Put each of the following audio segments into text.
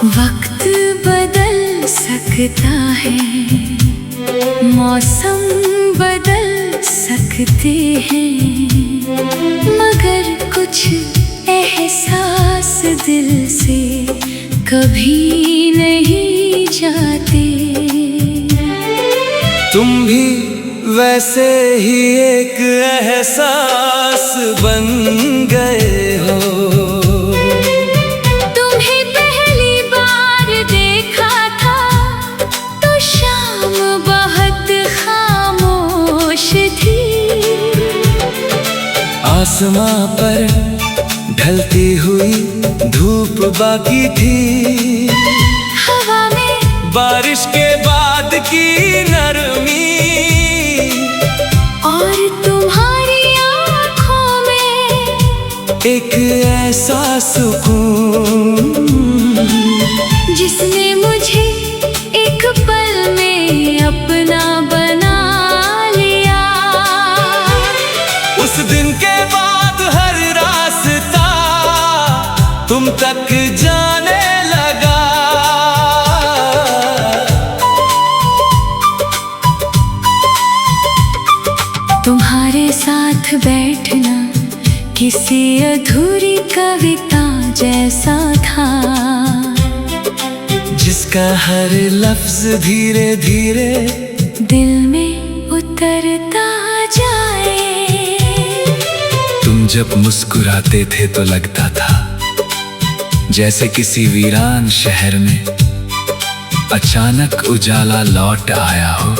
वक्त बदल सकता है, मौसम बदल सकते हैं, मगर कुछ एहसास दिल से कभी नहीं जाते। तुम भी वैसे ही एक एहसास बन गए हो। तुम्हें पहली बार देखा था तो शाम बहुत खामोश थी। आसमां पर ढलती हुई धूप बाकी थी, हवा में बारिश के बाद की नरमी, और तुम्हारी आँखों में एक ऐसा सुकून जिसने मुझे एक पल में अपना बना लिया। उस दिन के बाद हर रास्ता तुम तक जाने लगा। तुम्हारे साथ बैठना किसी अधूरी कविता जैसा था, जिसका हर लफ्ज धीरे धीरे दिल में उतरता जाए। तुम जब मुस्कुराते थे तो लगता था जैसे किसी वीरान शहर में अचानक उजाला लौट आया हो।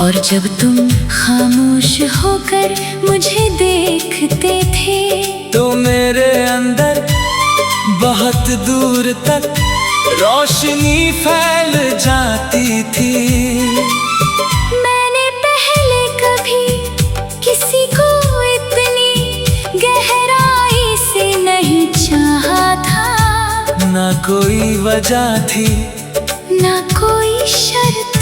और जब तुम खामोश होकर मुझे देखते थे तो मेरे अंदर बहुत दूर तक रोशनी फैल जाती थी। मैंने पहले कभी किसी को इतनी गहराई से नहीं चाहा था। ना कोई वजह थी, ना कोई शर्त,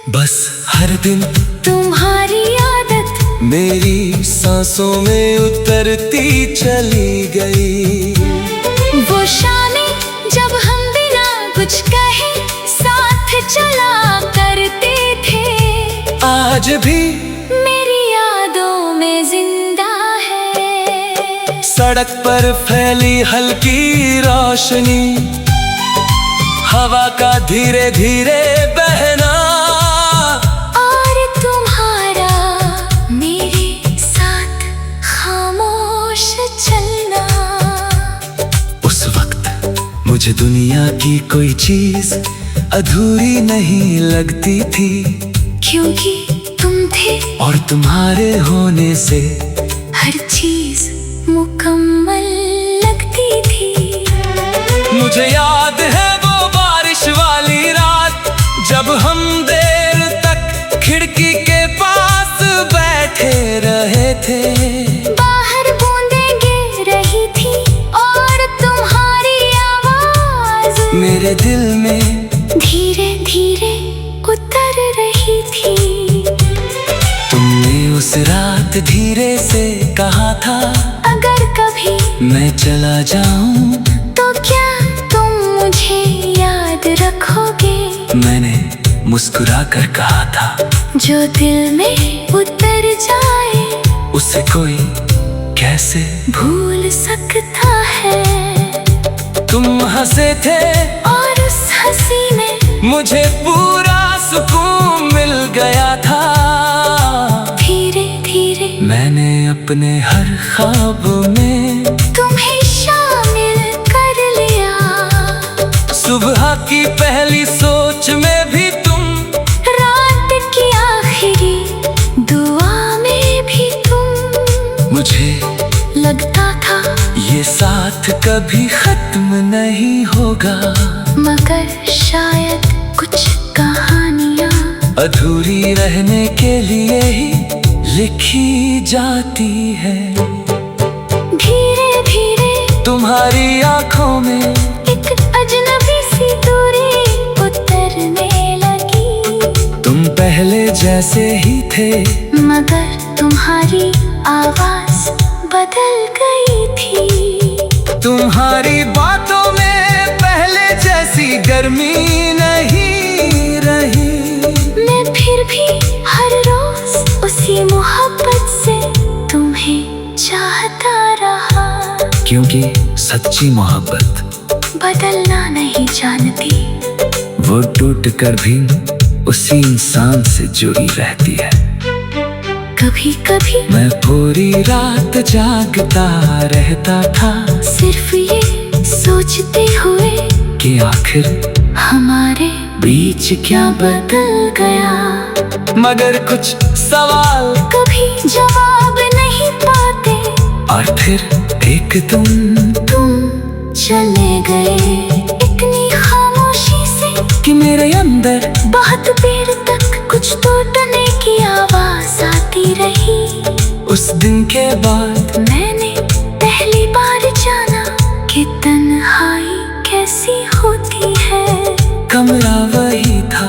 बस हर दिन तुम्हारी आदत मेरी सांसों में उतरती चली गई। वो शामें जब हम बिना कुछ कहे साथ चला करते थे, आज भी मेरी यादों में जिंदा है। सड़क पर फैली हल्की रोशनी, हवा का धीरे धीरे बहना, और तुम्हारा मेरे साथ खामोश चलना। उस वक्त मुझे दुनिया की कोई चीज अधूरी नहीं लगती थी, क्योंकि तुम थे और तुम्हारे होने से हर चीज मुकम्मल लगती थी। मुझे याद है वो बारिश वाली रात जब हम देर तक खिड़की के पास बैठे रहे थे। बाहर बूंदें गिर रही थी और तुम्हारी आवाज मेरे दिल में धीरे धीरे उतर रही थी। तुमने उस रात धीरे से कहा था अगर कभी मैं चला जाऊं तो क्या तुम मुझे याद रखोगे? मैंने मुस्कुरा कर कहा था जो दिल में उतर जाए उसे कोई कैसे भूल सकता है। तुम हंसे थे और उस हंसी में मुझे पूरा सुकून मिल गया था। धीरे धीरे मैंने अपने हर ख्वाब में तुम्हें शामिल कर लिया। सुबह की पहली सोच में भी तुम, रात की आखिरी दुआ में भी तुम। मुझे लगता था ये साथ कभी खत्म नहीं होगा, मगर शायद कुछ कहानियाँ अधूरी रहने के लिए ही लिखी जाती है। धीरे धीरे तुम्हारी आंखों में एक अजनबी सी दूरी उतरने लगी। तुम पहले जैसे ही थे मगर तुम्हारी आवाज बदल गई थी। तुम्हारी बातों में पहले गर्मी नहीं रही। मैं फिर भी हर रोज उसी मोहब्बत से तुम्हें चाहता रहा, क्योंकि सच्ची मोहब्बत बदलना नहीं जानती। वो टूट कर भी उसी इंसान से जुड़ी रहती है। कभी कभी मैं पूरी रात जागता रहता था, सिर्फ ये सोचते हुए कि आखिर हमारे बीच क्या बदल गया। मगर कुछ सवाल कभी जवाब नहीं पाते, और फिर एक तुम चले गए इतनी खामोशी से कि मेरे अंदर बहुत देर तक कुछ टूटने की आवाज आती रही। उस दिन के बाद मैंने पहली बार जाना कि तन्हाई कैसी होती है। कमरा वही था,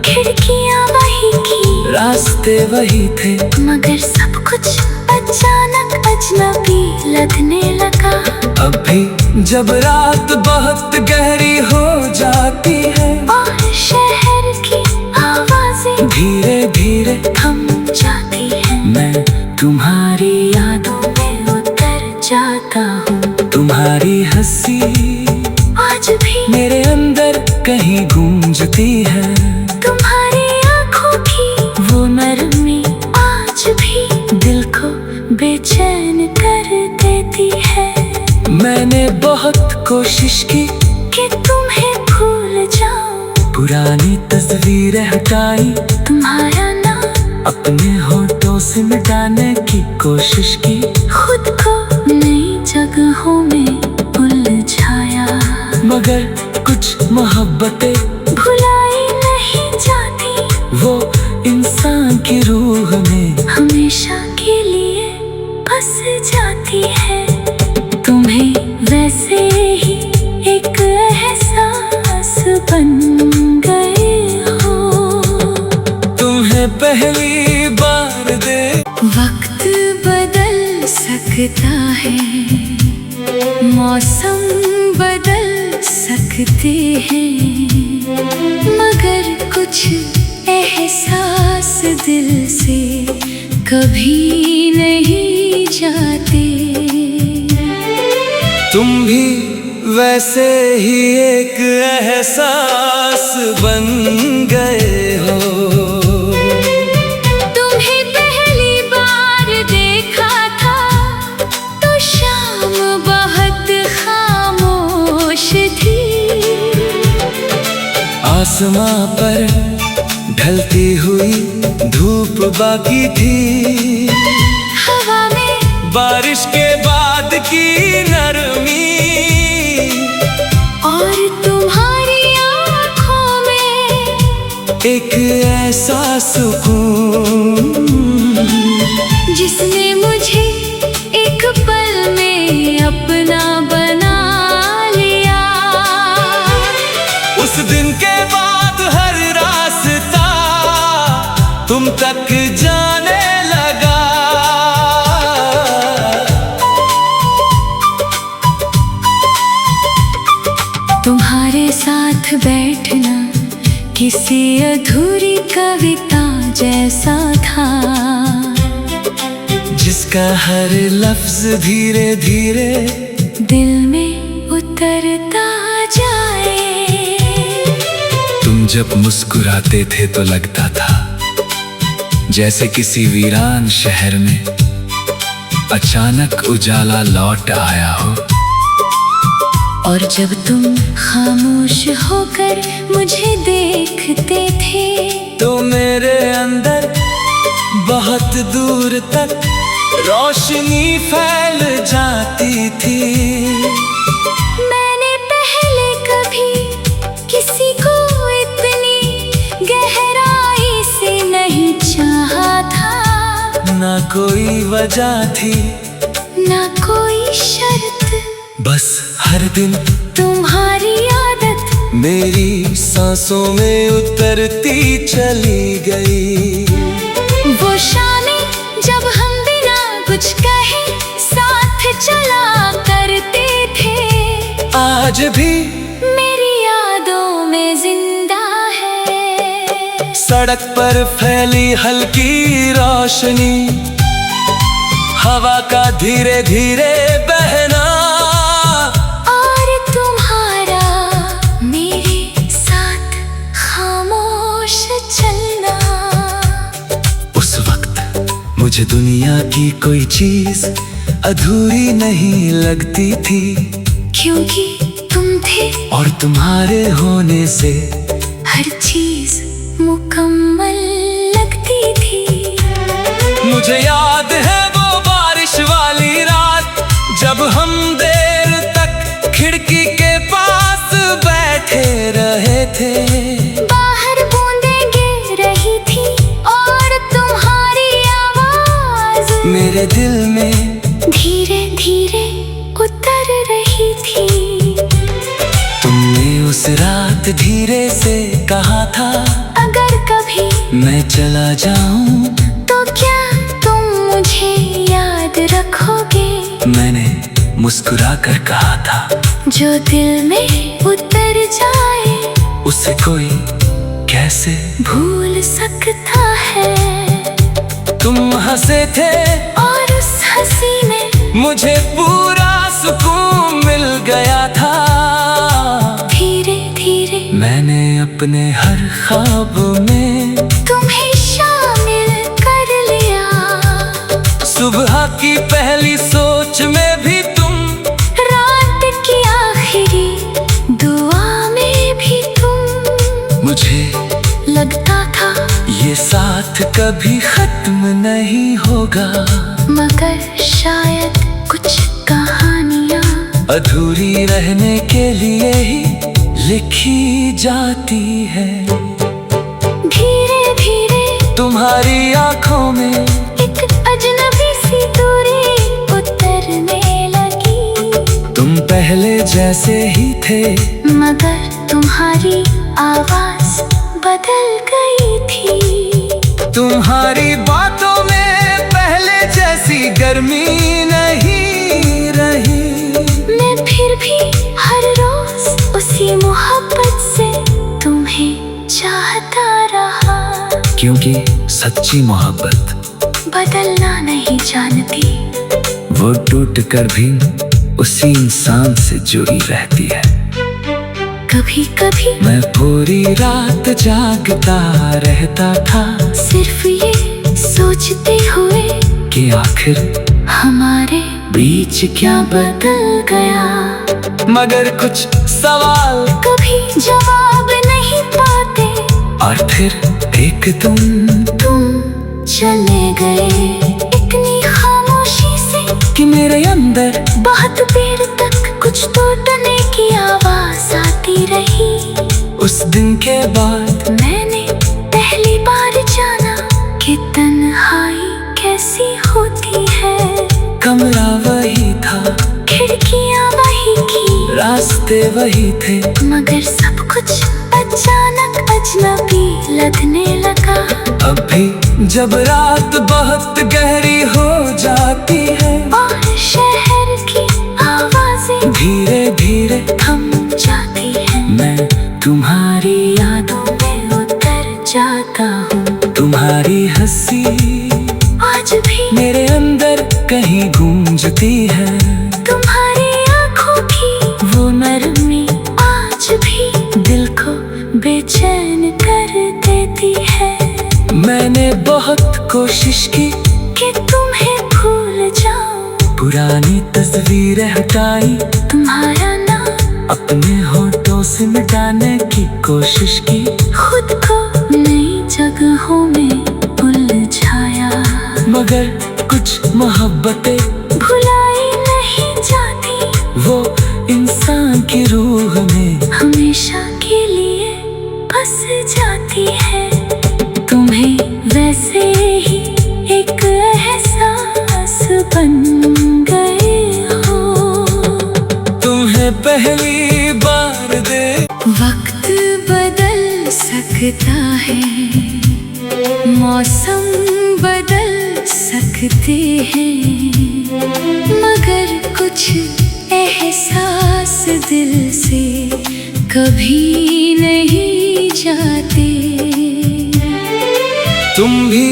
खिड़कियां वही की, रास्ते वही थे, मगर सब कुछ अचानक अजनबी लगने लगा। अब भी जब रात बहुत गहरी हो जाती है और शहर की आवाजें धीरे धीरे थम जाती हैं, मैं तुम्हारी यादों में उतर जाता हूँ। तुम्हारी हंसी आज भी मेरे अंदर कहीं गूंजती है। तुम्हारी आंखों की वो नरमी आज भी दिल को बेचैन कर देती है। मैंने बहुत कोशिश की कि तुम्हें भूल जाऊं, पुरानी तस्वीरें हटाई, तुम्हारा नाम अपने होठों से मिटाने की कोशिश की, खुद को नई जगहों में उलझाया, मगर कुछ मोहब्बतें भुलाई नहीं जाती। वो इंसान की रूह में हमेशा के लिए बस जाती है। तुम्हें वैसे ही एक एहसास बन गए हो। तुम्हें पहली बार दे वक्त बदल सकता है, मौसम बदल सकते हैं, मगर कुछ एहसास दिल से कभी नहीं जाते। तुम भी वैसे ही एक एहसास बन गए हो। तुम्हें पहली बार देखा था तो शाम बहुत खामोश थी, आसमां पर ढलती हुई धूप बाकी थी, हवा में बारिश के बाद की नरमी, और तुम्हारी आँखों में एक ऐसा सुकून जिसने मुझे एक पल में अपना बना लिया। उस दिन के बाद हर रास्ता तुम तक जाने लगा। तुम्हारे साथ बैठना किसी अधूरी कविता जैसा था, जिसका हर लफ्ज धीरे धीरे दिल में उतरता जाए। तुम जब मुस्कुराते थे तो लगता था जैसे किसी वीरान शहर में अचानक उजाला लौट आया हो। और जब तुम खामोश होकर मुझे देखते थे तो मेरे अंदर बहुत दूर तक रोशनी फैल जाती थी। मैंने पहले कभी किसी को इतनी गहराई से नहीं चाहा था, ना कोई वजह थी ना कोई शर्त, बस हर दिन तुम्हारी आदत मेरी सांसों में उतरती चली गई। वो शामें जब हम बिना कुछ कहे साथ चला करते थे, आज भी मेरी यादों में सड़क पर फैली हल्की रोशनी, हवा का धीरे धीरे बहना, और तुम्हारा मेरे साथ खामोश चलना। उस वक्त मुझे दुनिया की कोई चीज अधूरी नहीं लगती थी, क्योंकि तुम थे और तुम्हारे होने से हर चीज मुकम्मल लगती थी। मुझे याद है वो बारिश वाली रात, जब हम देर तक खिड़की के पास बैठे रहे थे। बाहर बूंदें गिर रही थी और तुम्हारी आवाज मेरे दिल में धीरे धीरे उतर रही थी। तुमने उस रात धीरे से कहा था, अगर कभी मैं चला जाऊं तो क्या तुम मुझे याद रखोगे? मैंने मुस्कुरा कर कहा था, जो दिल में उतर जाए उसे कोई कैसे भूल सकता है। तुम हंसे थे और उस हंसी में मुझे पूरा सुकून मिल गया था। धीरे धीरे मैंने अपने हर ख्वाब में तुम्हें शामिल कर लिया। सुबह की पहली सोच में भी तुम, रात की आखिरी दुआ में भी तुम। मुझे लगता था ये साथ कभी खत्म नहीं होगा, मगर शायद कुछ कहानियाँ अधूरी रहने के लिए ही लिखी जाती है। धीरे धीरे तुम्हारी आंखों में एक अजनबी सी दूरी उतरने लगी। तुम पहले जैसे ही थे, मगर तुम्हारी आवाज बदल गई थी। तुम्हारी बातों में पहले जैसी गर्मी नहीं रही। मैं फिर भी हर रोज उसी मोहब्बत से तुम्हें चाहता रहा, क्योंकि सच्ची मोहब्बत बदलना नहीं जानती। वो टूट कर भी उसी इंसान से जुड़ी रहती है। कभी कभी मैं पूरी रात जागता रहता था, सिर्फ ये सोचते हुए कि आखिर हमारे बीच क्या बदल गया। मगर कुछ सवाल कभी जवाब नहीं पाते, और फिर एक तुम चले गए इतनी खामोशी से कि मेरे अंदर बहुत देर तक कुछ टूटने की आवाज आती रही। उस दिन के बाद मैंने पहली बार जाना कि तन्हाई कैसी होती है। कमरा वही था, खिड़कियां वही की, रास्ते वही थे, मगर सब कुछ अचानक अजनबी लगने लगा। अब भी जब रात बहुत गहरी हो जाती है और शहर की आवाजें धीरे धीरे थम जाती हैं, मैं तुम्हारी यादों मैं उतर जाता हूँ। तुम्हारी हंसी आज भी मेरे अंदर कहीं गूंजती है। तुम्हारी आंखों की वो नरमी आज भी दिल को बेचैन कर देती है। मैंने बहुत कोशिश की कि तुम्हें भूल जाऊं, पुरानी तस्वीरें हटाई, तुम्हारा नाम अपने होठों से मिटाने की कोशिश की, खुद को नई जगहों में उलझाया, मगर कुछ मोहब्बतें भुलाई नहीं जाती। वो इंसान की रूह में हमेशा के लिए बस जाती है। तुम्हें वैसे ही एक एहसास बन गए हो। तुम्हें पहली बार दे वक्त बदल सकता है, मौसम बदल सकते हैं, मगर कुछ एहसास दिल से कभी नहीं जाते। तुम भी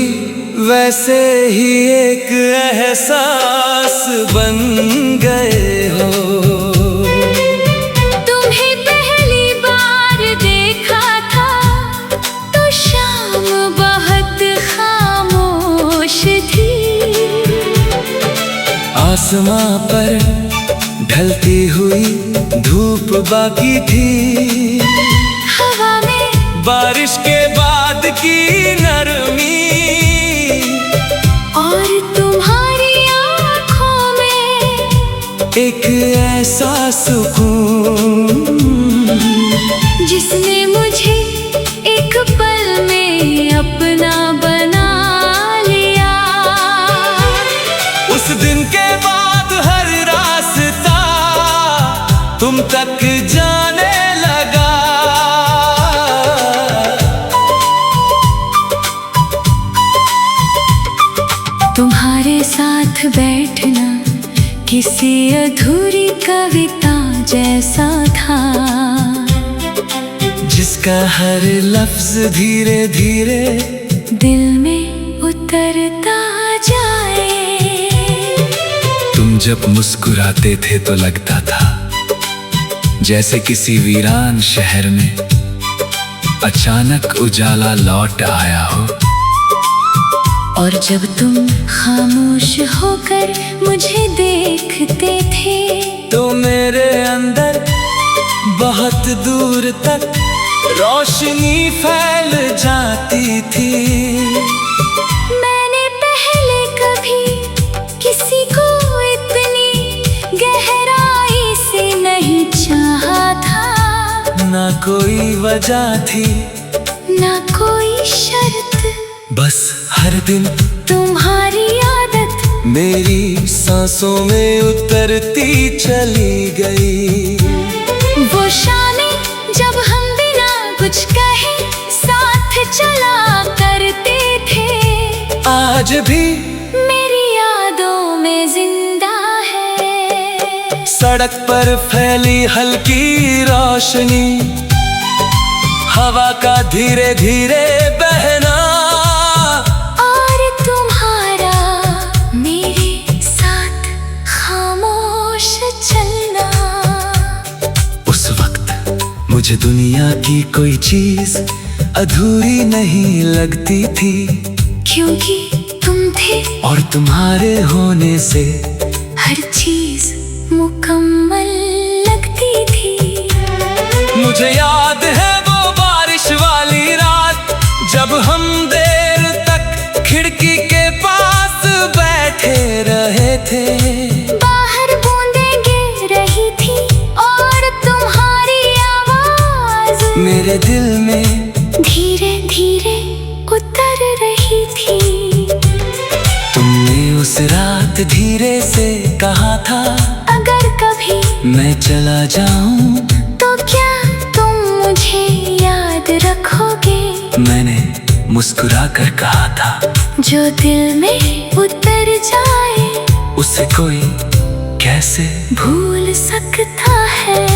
वैसे ही एक एहसास बन गए हो। तुम्हें पहली बार देखा था तो शाम बहुत खामोश थी। आसमां पर ढलती हुई धूप बाकी थी। हवा में बारिश के बाद की नरमी और तुम्हारी आँखों में एक ऐसा सुकून जिसने मुझे एक पल में अपना बना लिया। उस दिन के बाद हर रास्ता तुम तक जाने लगा। तुम्हारे साथ बैठना किसी अधूरी कविता जैसा था, जिसका हर लफ्ज धीरे धीरे दिल में उतरता जाए। तुम जब मुस्कुराते थे तो लगता था जैसे किसी वीरान शहर में अचानक उजाला लौट आया हो। और जब तुम खामोश होकर मुझे देखते थे तो मेरे अंदर बहुत दूर तक रोशनी फैल जाती थी। मैंने पहले कभी किसी को इतनी गहराई से नहीं चाहा था। ना कोई वजह थी ना कोई शर्त, बस हर दिन तुम्हारी आदत मेरी सांसों में उतरती चली गई। वो शामें जब हम बिना कुछ कहे साथ चला करते थे, आज भी मेरी यादों में जिंदा है। सड़क पर फैली हल्की रोशनी, हवा का धीरे धीरे बहना और तुम्हारा मेरे साथ खामोश चलना। उस वक्त मुझे दुनिया की कोई चीज अधूरी नहीं लगती थी, क्योंकि तुम थे और तुम्हारे होने से हर चीज मुकम्मल लगती थी। मुझे याद है वो बारिश वाली रात जब हम देर तक खिड़की के पास बैठे रहे थे। बाहर बूंदें गिर रही थी और तुम्हारी आवाज मेरे दिल में धीरे धीरे उतर रही थी। तुमने उस रात धीरे से कहा था अगर कभी मैं चला जाऊं तो क्या तुम मुझे याद रखोगे? मैंने मुस्कुरा कर कहा था जो दिल में उतर जाए उसे कोई कैसे भूल सकता है।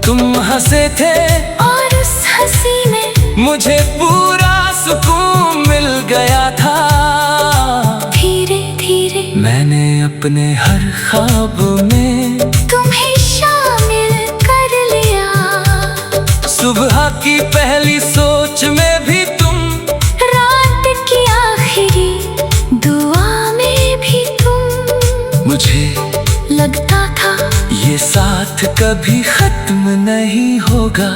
तुम हंसे थे और उस हंसी में मुझे पूरा सुकून मिल गया था। धीरे धीरे मैंने अपने हर ख्वाब में तुम्हें शामिल कर लिया। सुबह की पहली सोच में भी तुम, रात की आखिरी दुआ में भी तुम। मुझे लगता था ये साथ कभी खत्म नहीं होगा,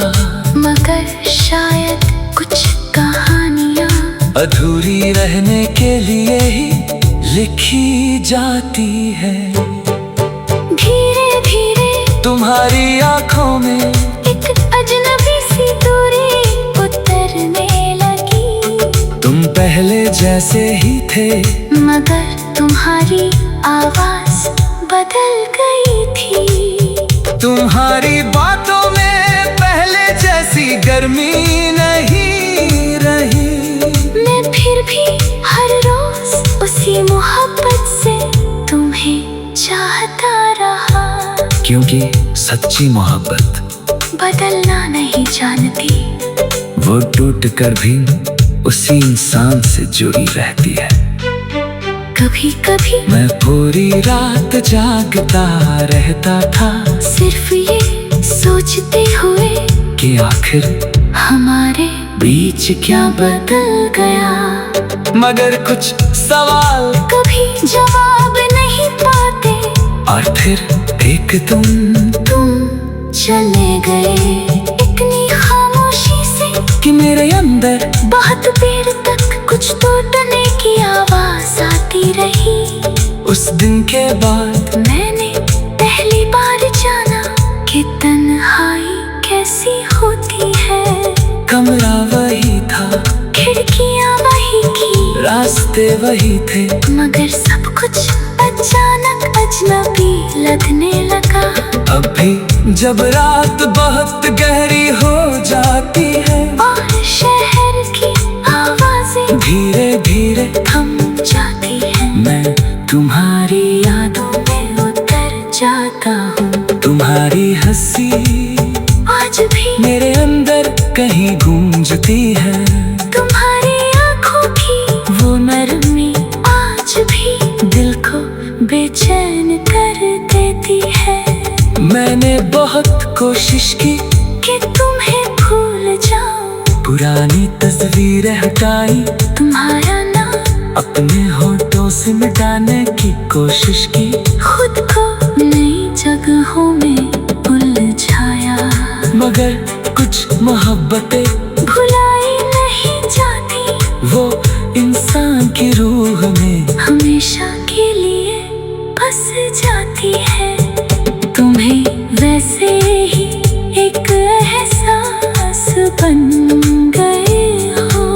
मगर शायद कुछ कहानियाँ अधूरी रहने के लिए ही लिखी जाती है। धीरे धीरे तुम्हारी आंखों में एक अजनबी सी दूरी उतरने लगी। तुम पहले जैसे ही थे मगर तुम्हारी आवाज बदल गई थी। तुम्हारी बातों में पहले जैसी गर्मी नहीं रही। मैं फिर भी हर रोज उसी मोहब्बत से तुम्हें चाहता रहा, क्योंकि सच्ची मोहब्बत बदलना नहीं जानती। वो टूट कर भी उसी इंसान से जुड़ी रहती है। कभी कभी मैं पूरी रात जागता रहता था, सिर्फ ये सोचते हुए कि आखिर हमारे बीच क्या बदल गया। मगर कुछ सवाल कभी जवाब नहीं पाते, और फिर एक तुम चले गए इतनी खामोशी से कि मेरे अंदर बहुत देर तक कुछ टूटने की आवाज आती रही। उस दिन के बाद मैंने पहली बार जाना कि तन्हाई कैसी होती है। कमरा वही था, खिड़कियां वही की, रास्ते वही थे, मगर सब कुछ अचानक अजनबी लगने लगा। अब भी जब रात बहुत गहरी हो जाती है और शहर की आवाजें धीरे धीरे थम जाती है, मैं तुम्हारी यादों में उतर जाता हूँ। तुम्हारी हंसी आज भी मेरे अंदर कहीं गूंजती है। तुम्हारी आंखों की वो नरमी आज भी दिल को बेचैन कर देती है। मैंने बहुत कोशिश की कि तुम्हें भूल जाऊं, पुरानी तस्वीरें हटाई, तुम्हारा नाम अपने होठों से मिटाने की कोशिश की, खुद को नई जगहों में उलझाया, मगर कुछ मोहब्बतें भुलाई नहीं जाती, वो इंसान की रूह में हमेशा के लिए बस जाती है। तुम्हें वैसे ही एक एहसास बन गए हो।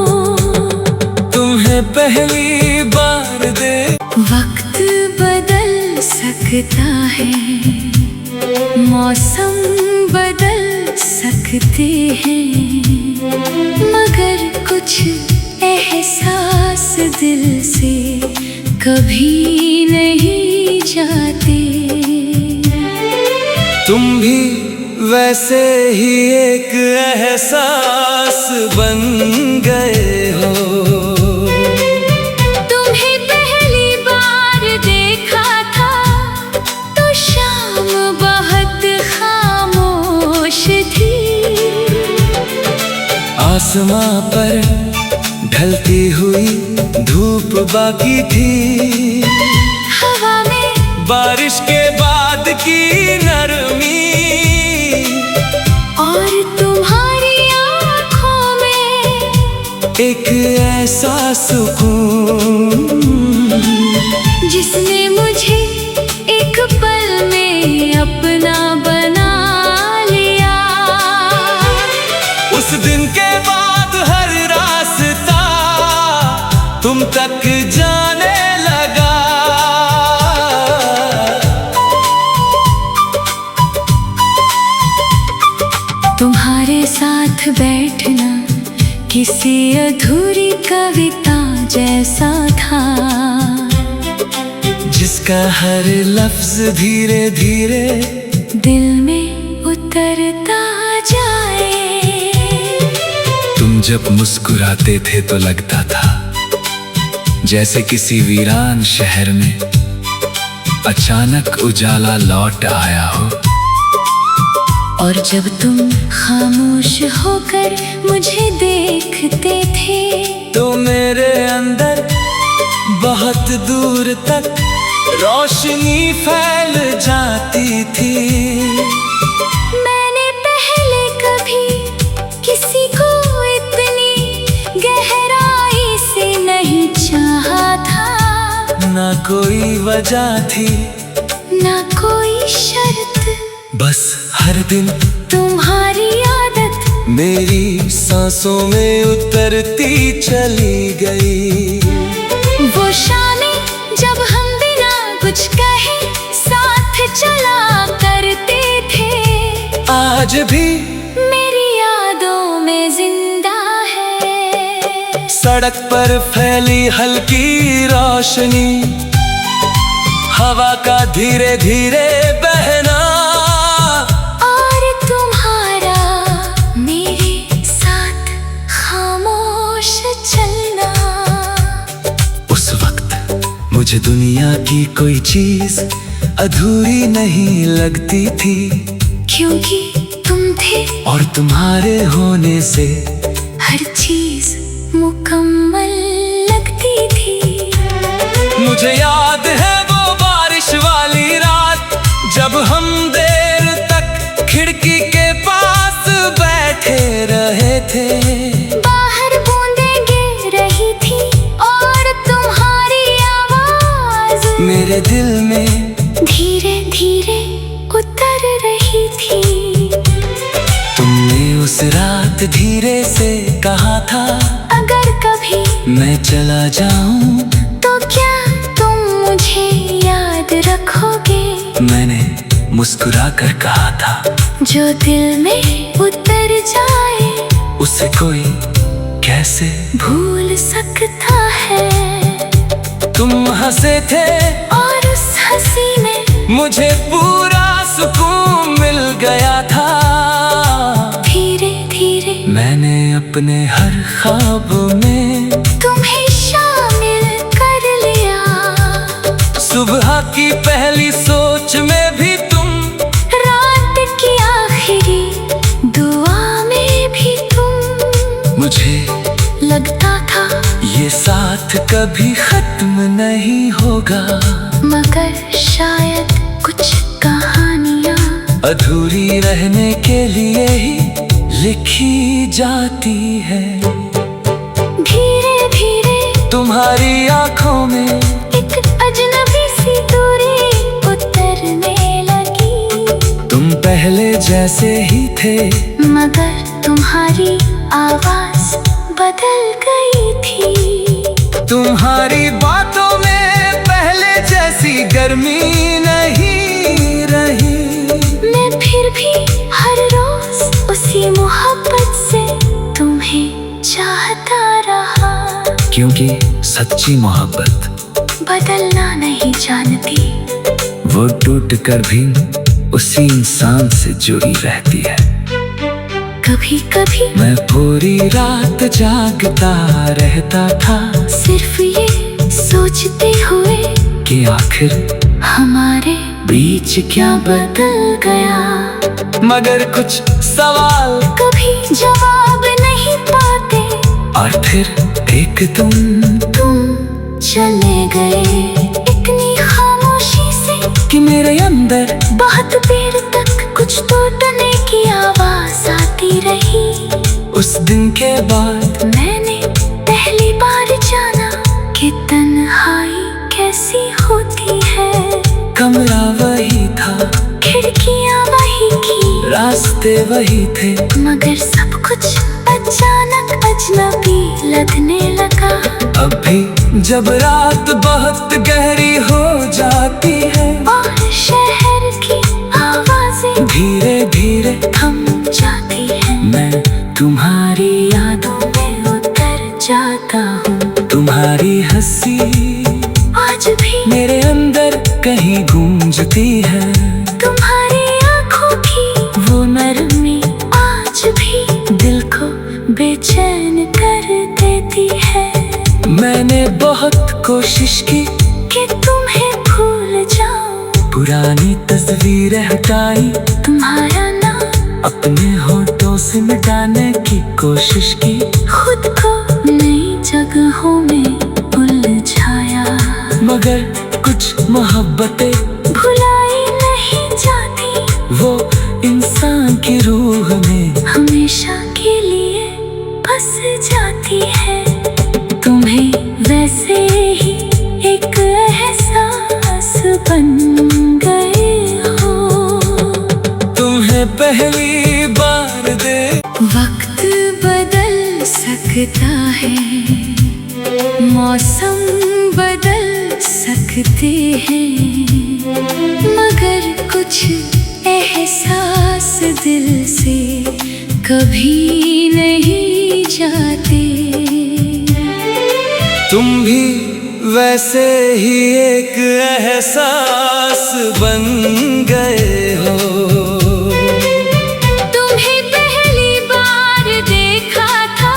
तुम्हें पहली बार दे वक्त बदल सकता है, मौसम बदल सकते हैं, मगर कुछ एहसास दिल से कभी नहीं जाते। तुम भी वैसे ही एक एहसास बन गए हो। तुम्हें पहली बार देखा था तो शाम बहुत खामोश थी, आसमां पर ढलती हुई धूप बाकी थी, हवा में बारिश के बाद की नरमी, और तुम्हारी आँखों में एक ऐसा सुकून जिसने मुझे एक पल में अपना बना लिया। उस दिन के बाद हर रास्ता तुम तक जाने लगा। तुम्हारे साथ बैठना किसी अधूरी कविता जैसा था, जिसका हर लफ्ज धीरे धीरे दिल में उतरता जाए। तुम जब मुस्कुराते थे तो लगता था जैसे किसी वीरान शहर में अचानक उजाला लौट आया हो। और जब तुम खामोश होकर मुझे देखते थे तो मेरे अंदर बहुत दूर तक रोशनी फैल जाती थी। मैंने पहले कभी किसी को इतनी गहराई से नहीं चाहा था, ना कोई वजह थी, ना कोई शर्त, बस हर दिन तुम्हारी आदत मेरी सांसों में उतरती चली गई। वो शामें जब हम बिना कुछ कहे साथ चला करते थे, आज भी मेरी यादों में जिंदा है। सड़क पर फैली हल्की रोशनी, हवा का धीरे धीरे बहना, और तुम्हारा मेरे साथ खामोश चल मुझे दुनिया की कोई चीज अधूरी नहीं लगती थी, क्योंकि तुम थे और तुम्हारे होने से हर चीज मुकम्मल लगती थी। मुझे याद है वो बारिश वाली रात, जब हम देर तक खिड़की के पास बैठे रहे थे। बाहर बूंदें गिर रही थी और तुम्हारी आवाज मेरे दिल में धीरे धीरे उतर रही थी। तुमने उस रात धीरे से कहा था, अगर कभी मैं चला जाऊं तो क्या तुम मुझे याद रखोगे? मैंने मुस्कुरा कर कहा था, जो दिल में उतर जाए उसे कोई कैसे भूल सकता है। तुम हंसे थे और उस हंसी में मुझे पूरा सुकून मिल गया था। धीरे धीरे मैंने अपने हर ख्वाब में तुम्हें शामिल कर लिया। सुबह की पहली सोच में भी तुम, रात की आखिरी दुआ में भी तुम। मुझे लगता था ये साथ कभी खत्म नहीं होगा, मगर शायद कुछ कहानियाँ अधूरी रहने के लिए ही लिखी जाती है। धीरे धीरे तुम्हारी आंखों में एक अजनबी सी दूरी उतरने लगी। तुम पहले जैसे ही थे, मगर तुम्हारी आवाज बदल गई थी। तुम्हारी बातों में पहले जैसी गर्मी नहीं रही। मैं फिर भी हर रोज उसी मोहब्बत से तुम्हें चाहता रहा, क्योंकि सच्ची मोहब्बत बदलना नहीं जानती। वो टूट कर भी उसी इंसान से जुड़ी रहती है। कभी कभी मैं पूरी रात जागता रहता था, सिर्फ ये सोचते हुए कि आखिर हमारे बीच क्या बदल गया। मगर कुछ सवाल कभी जवाब नहीं पाते और फिर एक तुम चले गए इतनी खामोशी से कि मेरे अंदर बहुत देर तक कुछ टूटने की आवाज आती रही। उस दिन के बाद मैंने पहली बार जाना कि तन्हाई कैसी होती है। कमरा वही था, खिड़कियां वही की, रास्ते वही थे, मगर सब कुछ अचानक अजनबी लगने लगा। अब भी जब रात बहुत गहरी हो जाती है और शहर की आवाजें धीरे धीरे थम जाती है, मैं तुम्हारी यादों में उतर जाता हूँ। तुम्हारी हंसी आज भी मेरे अंदर कहीं गूंजती है। तुम्हारी आंखों की वो नरमी आज भी दिल को बेचैन कर देती है। मैंने बहुत कोशिश की कि तुम्हें भूल जाऊं, पुरानी तस्वीरें हटाई, तुम्हारा नाम अपने होठों से मिटाने की कोशिश की, खुद को नई जगहों में उलझाया, मगर कुछ मोहब्बतें भुलाई नहीं जाती। वो इंसान की रूह में हमेशा के लिए बस जाती है। तुम्हें वैसे ही एक एहसास बन गए हो। तुम्हें पहली बार दे वक्त बदल सकता है, मौसम बदल सकते हैं, मगर कुछ एहसास दिल से कभी नहीं जाते। तुम भी वैसे ही एक एहसास बन गए हो। तुम्हें पहली बार देखा था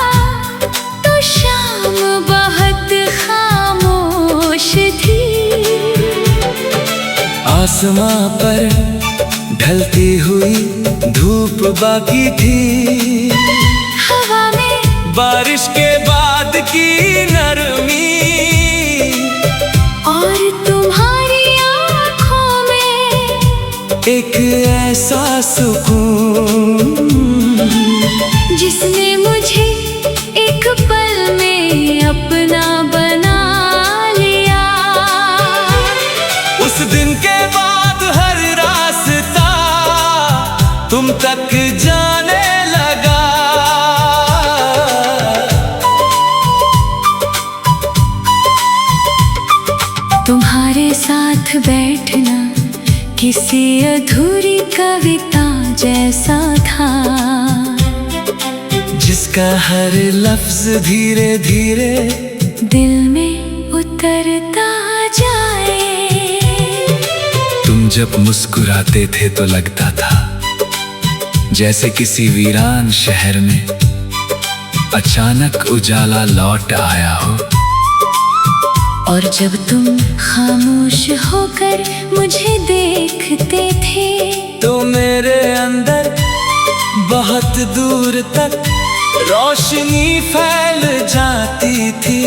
तो शाम बहुत खामोश थी। आसमां पर ढलती हुई धूप बाकी थी, हवा में बारिश के बाद की नरमी, और तुम्हारी आँखों में एक ऐसा सुकून जिसने मुझे एक पल में अपना बना लिया। उस दिन के बाद हर रास्ता तुम तक जाने लगा। तुम्हारे साथ बैठना किसी अधूरी कविता जैसा था, जिसका हर लफ्ज धीरे धीरे दिल में उतरता जाए। तुम जब मुस्कुराते थे तो लगता था जैसे किसी वीरान शहर में अचानक उजाला लौट आया हो। और जब तुम खामोश होकर मुझे देखते थे तो मेरे अंदर बहुत दूर तक रोशनी फैल जाती थी।